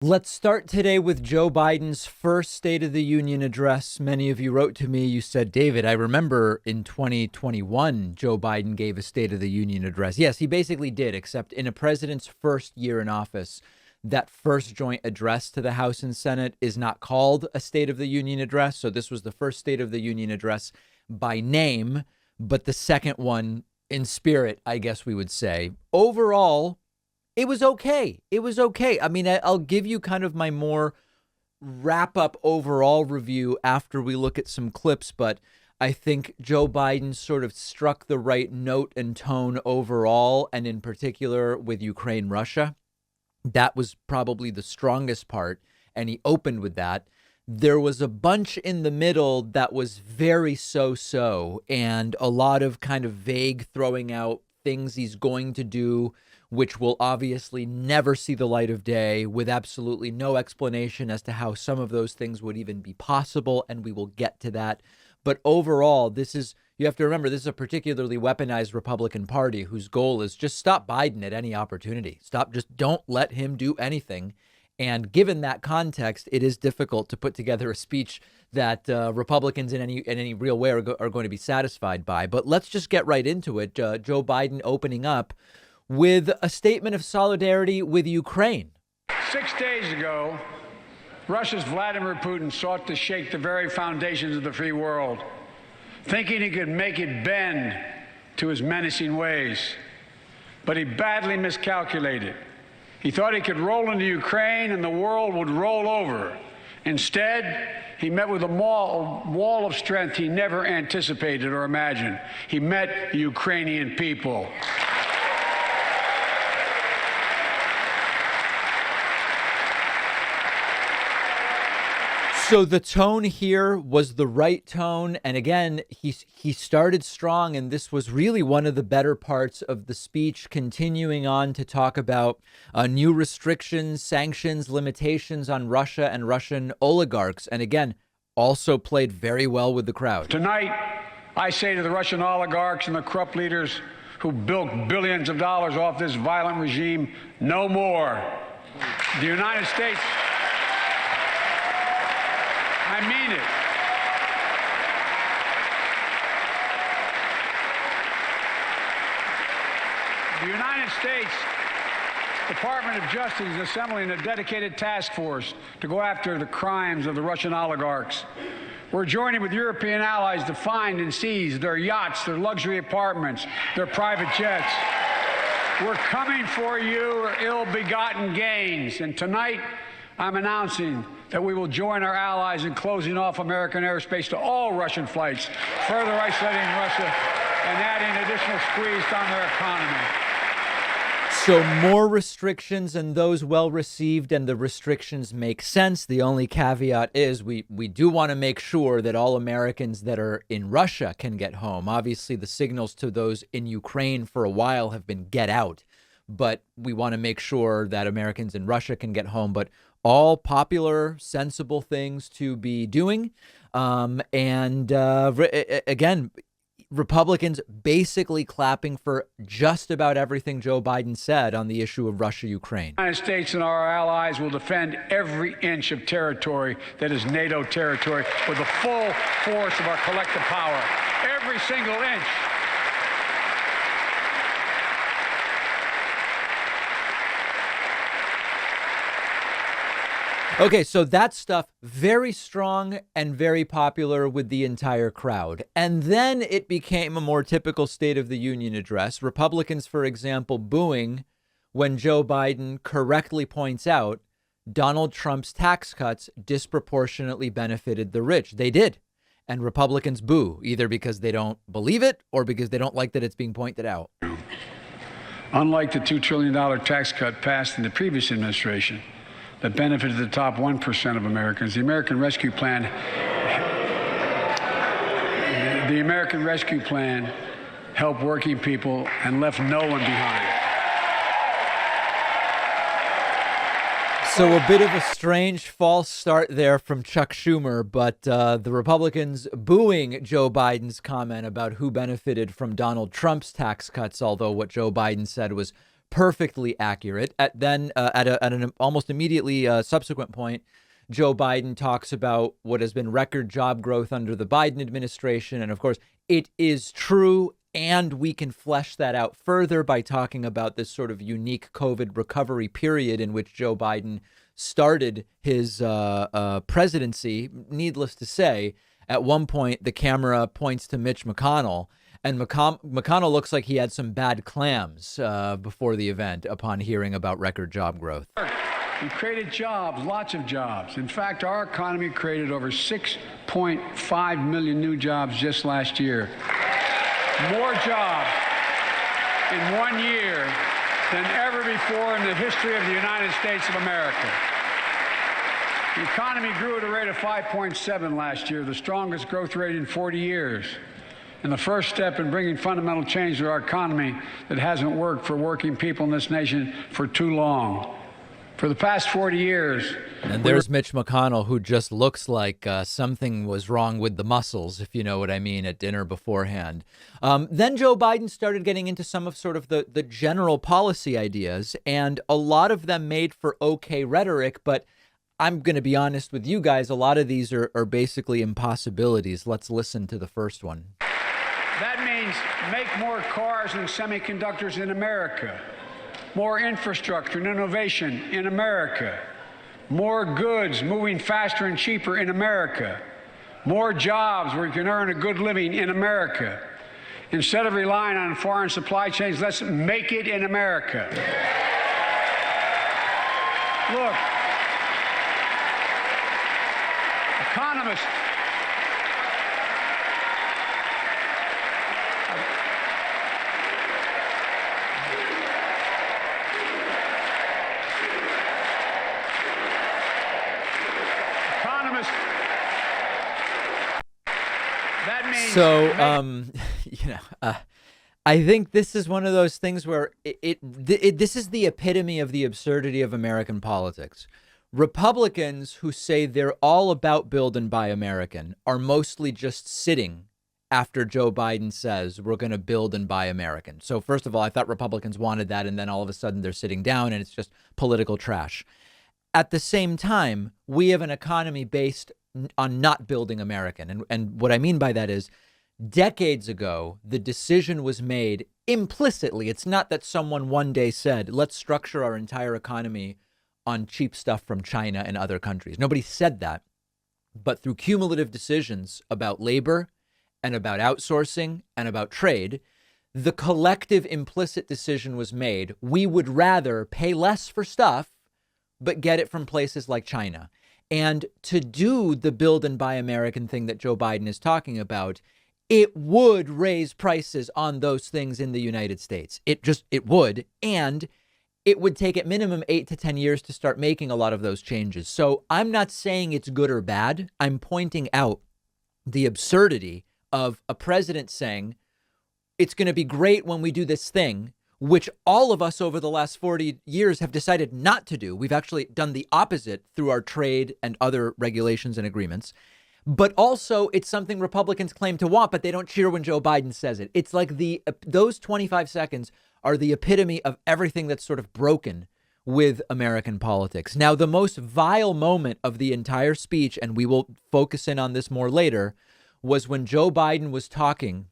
Let's start today with Joe Biden's first State of the Union address. Many of you wrote to me. You said, David, I remember in 2021, Joe Biden gave a State of the Union address. Yes, he basically did, except in a president's first year in office, that first joint address to the House and Senate is not called a State of the Union address. So this was the first State of the Union address by name, but the second one in spirit, I guess we would say. Overall, it was okay. It was okay. I mean, I'll give you kind of my more wrap up overall review after we look at some clips, but I think Joe Biden sort of struck the right note and tone overall, and in particular with Ukraine, Russia. That was probably the strongest part, and he opened with that. There was a bunch in the middle that was very so-so, and a lot of kind of vague throwing out things he's going to do, which will obviously never see the light of day, with absolutely no explanation as to how some of those things would even be possible. And we will get to that. But overall, you have to remember, this is a particularly weaponized Republican Party whose goal is just stop Biden at any opportunity. Just don't let him do anything. And given that context, it is difficult to put together a speech that Republicans in any real way are going to be satisfied by. But let's just get right into it. Joe Biden opening up with a statement of solidarity with Ukraine. 6 days ago, Russia's Vladimir Putin sought to shake the very foundations of the free world, thinking he could make it bend to his menacing ways. But he badly miscalculated. He thought he could roll into Ukraine and the world would roll over. Instead, he met with a wall of strength he never anticipated or imagined. He met the Ukrainian people. So the tone here was the right tone. And again, he started strong. And this was really one of the better parts of the speech, continuing on to talk about new restrictions, sanctions, limitations on Russia and Russian oligarchs. And again, also played very well with the crowd. Tonight, I say to the Russian oligarchs and the corrupt leaders who bilked billions of dollars off this violent regime, no more. The United States... I mean it. The United States Department of Justice is assembling a dedicated task force to go after the crimes of the Russian oligarchs. We're joining with European allies to find and seize their yachts, their luxury apartments, their private jets. We're coming for your ill-begotten gains. And tonight, I'm announcing that we will join our allies in closing off American airspace to all Russian flights, further isolating Russia and adding additional squeeze on their economy. So more restrictions, and those well received, and the restrictions make sense. The only caveat is we do want to make sure that all Americans that are in Russia can get home. Obviously, the signals to those in Ukraine for a while have been get out, but we want to make sure that Americans in Russia can get home. But all popular, sensible things to be doing. Again, Republicans basically clapping for just about everything Joe Biden said on the issue of Russia-Ukraine. The United States and our allies will defend every inch of territory that is NATO territory with the full force of our collective power. Every single inch. Okay, so that stuff, very strong and very popular with the entire crowd. And then it became a more typical State of the Union address. Republicans, for example, booing when Joe Biden correctly points out Donald Trump's tax cuts disproportionately benefited the rich. They did. And Republicans boo, either because they don't believe it or because they don't like that it's being pointed out. Unlike the $2 trillion tax cut passed in the previous administration, that benefited the top 1% of Americans. The American Rescue Plan helped working people and left no one behind. So a bit of a strange false start there from Chuck Schumer, but the Republicans booing Joe Biden's comment about who benefited from Donald Trump's tax cuts, although what Joe Biden said was perfectly accurate. At an almost immediately subsequent point, Joe Biden talks about what has been record job growth under the Biden administration. And of course, it is true. And we can flesh that out further by talking about this sort of unique COVID recovery period in which Joe Biden started his presidency. Needless to say, at one point, the camera points to Mitch McConnell, and McConnell looks like he had some bad clams before the event upon hearing about record job growth. We created jobs, lots of jobs. In fact, our economy created over 6.5 million new jobs just last year. More jobs in 1 year than ever before in the history of the United States of America. The economy grew at a rate of 5.7 last year, the strongest growth rate in 40 years. And the first step in bringing fundamental change to our economy that hasn't worked for working people in this nation for too long. For the past 40 years. And there's Mitch McConnell, who just looks like something was wrong with the muscles, if you know what I mean, at dinner beforehand. Then Joe Biden started getting into some of sort of the general policy ideas, and a lot of them made for okay rhetoric. But I'm going to be honest with you guys, a lot of these are basically impossibilities. Let's listen to the first one. That means make more cars and semiconductors in America. More infrastructure and innovation in America. More goods moving faster and cheaper in America. More jobs where you can earn a good living in America. Instead of relying on foreign supply chains, let's make it in America. Look, economists. So, I think this is one of those things where this is the epitome of the absurdity of American politics. Republicans who say they're all about build and buy American are mostly just sitting after Joe Biden says we're going to build and buy American. So first of all, I thought Republicans wanted that, and then all of a sudden they're sitting down and it's just political trash. At the same time, we have an economy based on not building American. And what I mean by that is decades ago, the decision was made implicitly. It's not that someone one day said, let's structure our entire economy on cheap stuff from China and other countries. Nobody said that. But through cumulative decisions about labor and about outsourcing and about trade, the collective implicit decision was made. We would rather pay less for stuff, but get it from places like China. And to do the build and buy American thing that Joe Biden is talking about, it would raise prices on those things in the United States. It would. And it would take at minimum 8 to 10 years to start making a lot of those changes. So I'm not saying it's good or bad. I'm pointing out the absurdity of a president saying it's going to be great when we do this thing, which all of us over the last 40 years have decided not to do. We've actually done the opposite through our trade and other regulations and agreements. But also it's something Republicans claim to want, but they don't cheer when Joe Biden says it. It's like those 25 seconds are the epitome of everything that's sort of broken with American politics. Now, the most vile moment of the entire speech, and we will focus in on this more later, was when Joe Biden was talking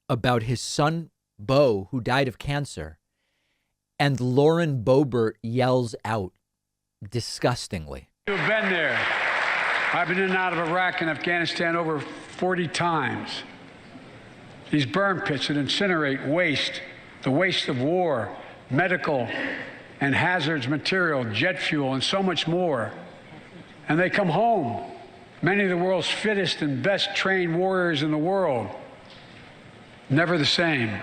about his son, Beau, who died of cancer, and Lauren Boebert yells out disgustingly. You've been there. I've been in and out of Iraq and Afghanistan over 40 times. These burn pits that incinerate waste, the waste of war, medical and hazardous material, jet fuel, and so much more. And they come home, many of the world's fittest and best trained warriors in the world. Never the same.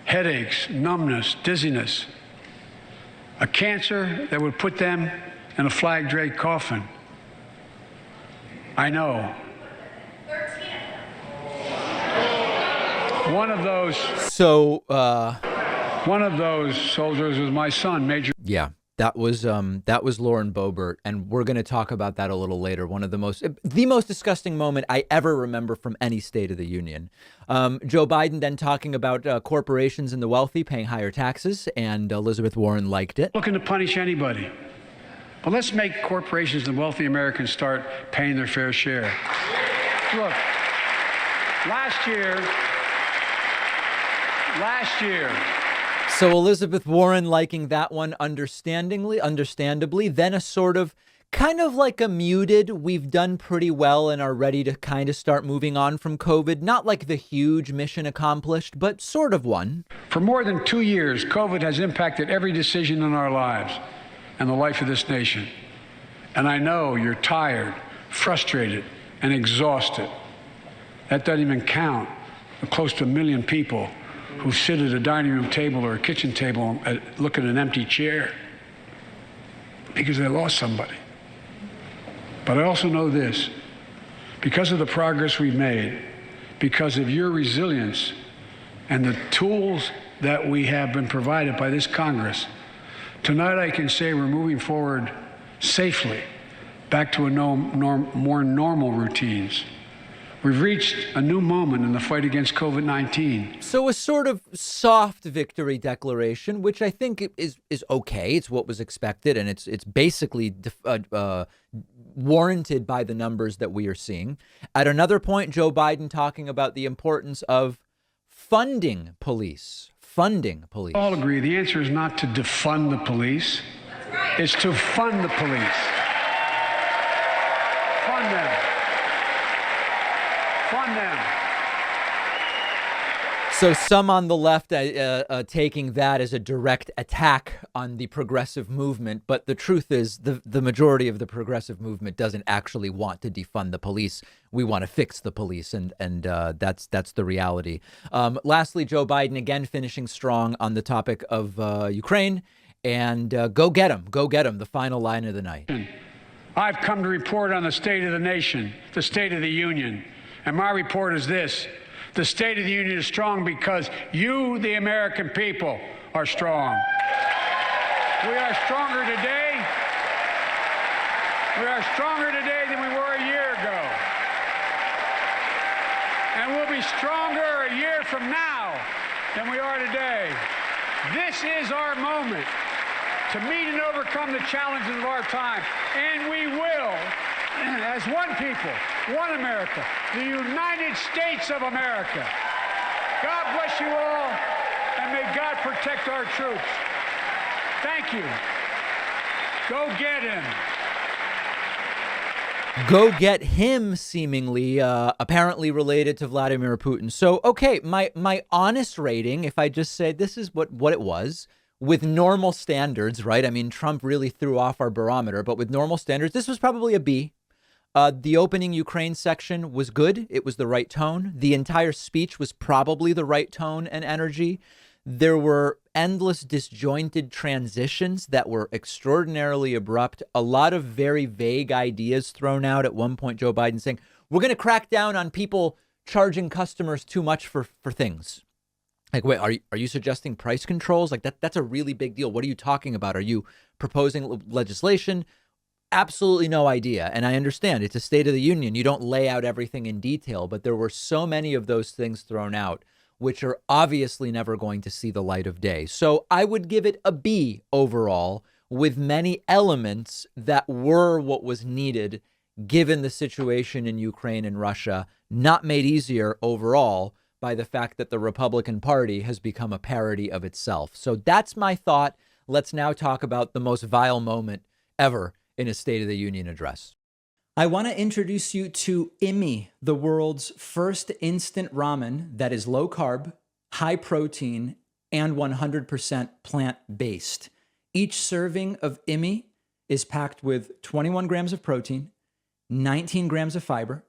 Headaches, numbness, dizziness. A cancer that would put them in a flag draped coffin. I know. One of those soldiers was my son, Major. Yeah. That was Lauren Boebert, and we're going to talk about that a little later. The most disgusting moment I ever remember from any State of the Union. Joe Biden then talking about corporations and the wealthy paying higher taxes, and Elizabeth Warren liked it. Looking to punish anybody. But let's make corporations and wealthy Americans start paying their fair share. Look, last year. So Elizabeth Warren liking that one understandably, then a sort of kind of like a muted, we've done pretty well and are ready to kind of start moving on from COVID. Not like the huge mission accomplished, but sort of one. For more than 2 years, COVID has impacted every decision in our lives and the life of this nation. And I know you're tired, frustrated, and exhausted. That doesn't even count the close to 1 million people who sit at a dining room table or a kitchen table and look at an empty chair because they lost somebody. But I also know this, because of the progress we've made, because of your resilience and the tools that we have been provided by this Congress, tonight I can say we're moving forward safely back to more normal routines. We've reached a new moment in the fight against COVID-19. So a sort of soft victory declaration, which I think is okay. It's what was expected, and it's basically warranted by the numbers that we are seeing. At another point, Joe Biden talking about the importance of funding police. All agree the answer is not to defund the police. It's to fund the police. Fund them. So some on the left taking that as a direct attack on the progressive movement. But the truth is the majority of the progressive movement doesn't actually want to defund the police. We want to fix the police. And that's the reality. Lastly, Joe Biden again finishing strong on the topic of Ukraine and go get him. Go get him. The final line of the night. I've come to report on the state of the nation, the State of the Union. And my report is this. The State of the Union is strong because you, the American people, are strong. We are stronger today. Than we were a year ago. And we'll be stronger a year from now than we are today. This is our moment to meet and overcome the challenges of our time. And we will, as one people, one America, the United States of America. God bless you all, and may God protect our troops. Thank you. Go get him. Go get him, seemingly, apparently related to Vladimir Putin. So, okay, my honest rating, if I just say this is what it was, with normal standards, right? I mean, Trump really threw off our barometer, but with normal standards, this was probably a B. The opening Ukraine section was good. It was the right tone. The entire speech was probably the right tone and energy. There were endless disjointed transitions that were extraordinarily abrupt. A lot of very vague ideas thrown out. At one point, Joe Biden saying, we're going to crack down on people charging customers too much for things. Like, wait, are you suggesting price controls? Like that's a really big deal. What are you talking about? Are you proposing legislation? Absolutely no idea. And I understand it's a State of the Union. You don't lay out everything in detail, but there were so many of those things thrown out, which are obviously never going to see the light of day. So I would give it a B overall, with many elements that were what was needed given the situation in Ukraine and Russia, not made easier overall by the fact that the Republican Party has become a parody of itself. So that's my thought. Let's now talk about the most vile moment ever in a State of the Union address. I want to introduce you to Immi, the world's first instant ramen that is low carb, high protein, and 100% plant-based. Each serving of Immi is packed with 21 grams of protein, 19 grams of fiber,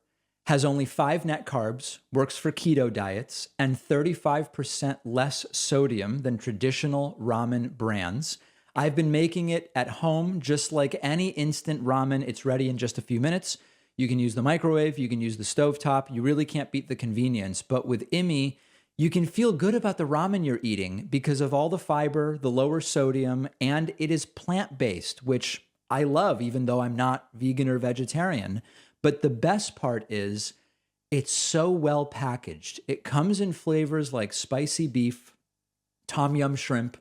has only 5 net carbs, works for keto diets, and 35% less sodium than traditional ramen brands. I've been making it at home just like any instant ramen. It's ready in just a few minutes. You can use the microwave, you can use the stovetop. You really can't beat the convenience. But with Immi, You can feel good about the ramen you're eating because of all the fiber, the lower sodium, and it is plant-based, which I love, even though I'm not vegan or vegetarian. But the best part is it's so well packaged. It comes in flavors like spicy beef, tom yum shrimp,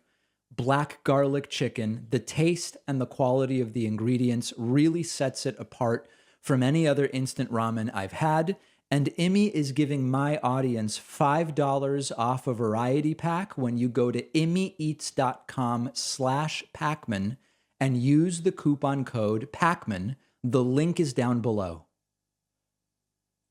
black garlic chicken. The taste and the quality of the ingredients really sets it apart from any other instant ramen I've had. And Immi is giving my audience $5 off a variety pack when you go to immieats.com/Pakman and use the coupon code Pakman. The link is down below.